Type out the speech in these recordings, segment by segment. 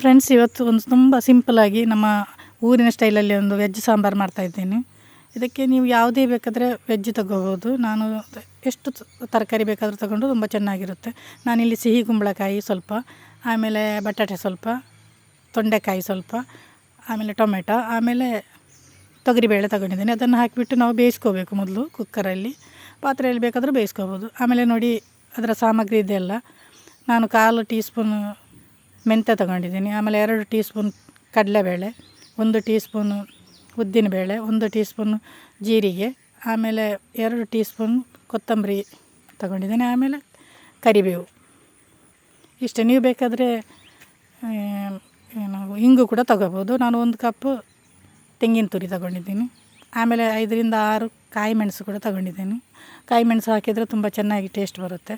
Friends, ಇವತ್ತು ಒಂದು ತುಂಬ ಸಿಂಪಲಾಗಿ ನಮ್ಮ ಊರಿನ ಸ್ಟೈಲಲ್ಲಿ ಒಂದು ವೆಜ್ ಸಾಂಬಾರು ಮಾಡ್ತಾಯಿದ್ದೀನಿ. ಇದಕ್ಕೆ ನೀವು ಯಾವುದೇ ಬೇಕಾದರೆ ವೆಜ್ ತಗೋಬೋದು. ನಾನು ಎಷ್ಟು ತರಕಾರಿ ಬೇಕಾದರೂ ತಗೊಂಡು ತುಂಬ ಚೆನ್ನಾಗಿರುತ್ತೆ. ನಾನಿಲ್ಲಿ ಸಿಹಿ ಕುಂಬಳಕಾಯಿ ಸ್ವಲ್ಪ, ಆಮೇಲೆ ಬಟಾಟೆ ಸ್ವಲ್ಪ, ತೊಂಡೆಕಾಯಿ ಸ್ವಲ್ಪ, ಆಮೇಲೆ ಟೊಮೆಟೊ, ಆಮೇಲೆ ತೊಗರಿಬೇಳೆ ತಗೊಂಡಿದ್ದೀನಿ. ಅದನ್ನು ಹಾಕಿಬಿಟ್ಟು ನಾವು ಬೇಯಿಸ್ಕೋಬೇಕು ಮೊದಲು ಕುಕ್ಕರಲ್ಲಿ. ಪಾತ್ರೆಯಲ್ಲಿ ಬೇಕಾದರೂ ಬೇಯಿಸ್ಕೋಬೋದು. ಆಮೇಲೆ ನೋಡಿ ಅದರ ಸಾಮಗ್ರಿ ಇದೆಲ್ಲ. ನಾನು 1/4 ಟೀ ಸ್ಪೂನ್ ಮೆಂತ್ಯ ತಗೊಂಡಿದ್ದೀನಿ. ಆಮೇಲೆ 2 ಟೀ ಸ್ಪೂನ್ ಕಡಲೆಬೇಳೆ, 1 ಟೀ ಸ್ಪೂನು ಉದ್ದಿನಬೇಳೆ, 1 ಟೀ ಸ್ಪೂನ್ ಜೀರಿಗೆ, ಆಮೇಲೆ 2 ಟೀ ಸ್ಪೂನ್ ಕೊತ್ತಂಬರಿ ತಗೊಂಡಿದ್ದೀನಿ. ಆಮೇಲೆ ಕರಿಬೇವು. ಇಷ್ಟೇ. ನೀವು ಬೇಕಾದರೆ ಇಂಗು ಕೂಡ ತಗೋಬೋದು. ನಾನು 1 ಕಪ್ ತೆಂಗಿನ ತುರಿ ತಗೊಂಡಿದ್ದೀನಿ. ಆಮೇಲೆ 5 ರಿಂದ 6 ಕಾಯಿ ಮೆಣಸು ಕೂಡ ತಗೊಂಡಿದ್ದೀನಿ. ಕಾಯಿ ಮೆಣಸು ಹಾಕಿದರೆ ತುಂಬ ಚೆನ್ನಾಗಿ ಟೇಸ್ಟ್ ಬರುತ್ತೆ.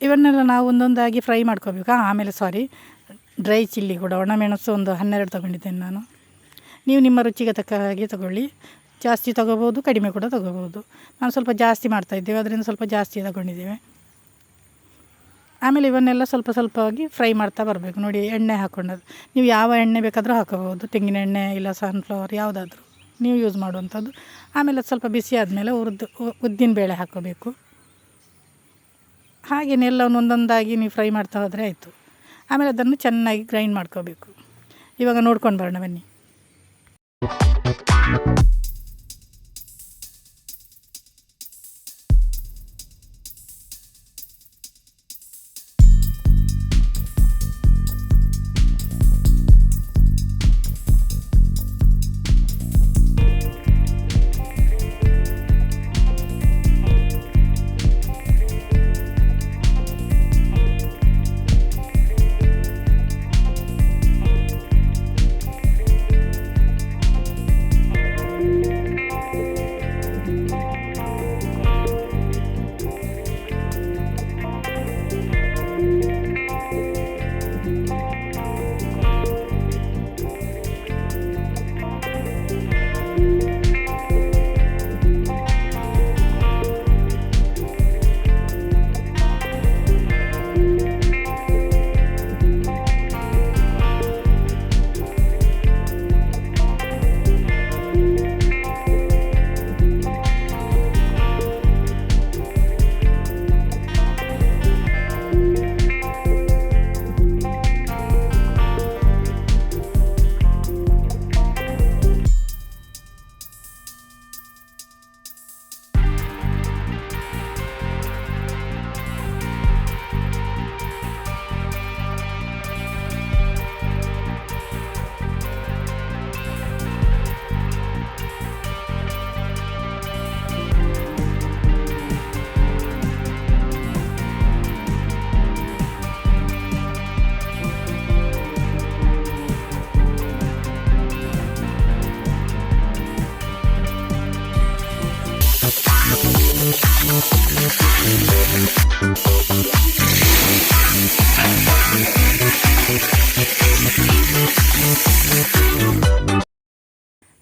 ಇವನ್ನೆಲ್ಲ ನಾವು ಒಂದೊಂದಾಗಿ ಫ್ರೈ ಮಾಡ್ಕೋಬೇಕು. ಆಮೇಲೆ ಡ್ರೈ ಚಿಲ್ಲಿ ಕೂಡ, ಒಣಮೆಣಸು ಒಂದು 12 ತಗೊಂಡಿದ್ದೇನೆ ನಾನು. ನೀವು ನಿಮ್ಮ ರುಚಿಗೆ ತಕ್ಕ ಹಾಗೆ ತಗೊಳ್ಳಿ. ಜಾಸ್ತಿ ತಗೋಬೋದು, ಕಡಿಮೆ ಕೂಡ ತಗೋಬೋದು. ನಾವು ಸ್ವಲ್ಪ ಜಾಸ್ತಿ ಮಾಡ್ತಾಯಿದ್ದೇವೆ, ಅದರಿಂದ ಸ್ವಲ್ಪ ಜಾಸ್ತಿ ತಗೊಂಡಿದ್ದೇವೆ. ಆಮೇಲೆ ಇವನ್ನೆಲ್ಲ ಸ್ವಲ್ಪ ಸ್ವಲ್ಪವಾಗಿ ಫ್ರೈ ಮಾಡ್ತಾ ಬರಬೇಕು. ನೋಡಿ, ಎಣ್ಣೆ ಹಾಕ್ಕೊಂಡದ್ದು ನೀವು ಯಾವ ಎಣ್ಣೆ ಬೇಕಾದರೂ ಹಾಕೋಬೋದು. ತೆಂಗಿನ ಎಣ್ಣೆ ಇಲ್ಲ ಸನ್ಫ್ಲವರ್ ಯಾವುದಾದ್ರೂ ನೀವು ಯೂಸ್ ಮಾಡುವಂಥದ್ದು. ಆಮೇಲೆ ಅದು ಸ್ವಲ್ಪ ಬಿಸಿ ಆದಮೇಲೆ ಉದ್ದಿನಬೇಳೆ ಹಾಕ್ಕೋಬೇಕು. ಹಾಗೆಯೇ ಎಲ್ಲವನ್ನು ಒಂದೊಂದಾಗಿ ನೀವು ಫ್ರೈ ಮಾಡ್ತಾ ಹೋದರೆ ಆಯಿತು. ಆಮೇಲೆ ಅದನ್ನು ಚೆನ್ನಾಗಿ ಗ್ರೈಂಡ್ ಮಾಡ್ಕೋಬೇಕು. ಇವಾಗ ನೋಡ್ಕೊಂಡು ಬರೋಣ ಬನ್ನಿ.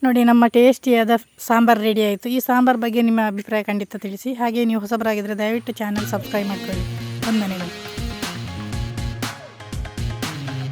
ನೋಡಿ, ನಮ್ಮ ಟೇಸ್ಟಿಯಾದ ಸಾಂಬಾರು ರೆಡಿ ಆಯಿತು. ಈ ಸಾಂಬಾರು ಬಗ್ಗೆ ನಿಮ್ಮ ಅಭಿಪ್ರಾಯ ಖಂಡಿತ ತಿಳಿಸಿ. ಹಾಗೆ ನೀವು ಹೊಸಬರಾಗಿದ್ದರೆ ದಯವಿಟ್ಟು ಚಾನಲ್ ಸಬ್ಸ್ಕ್ರೈಬ್ ಮಾಡ್ಕೊಳ್ಳಿ. ವಂದನೆಗಳು.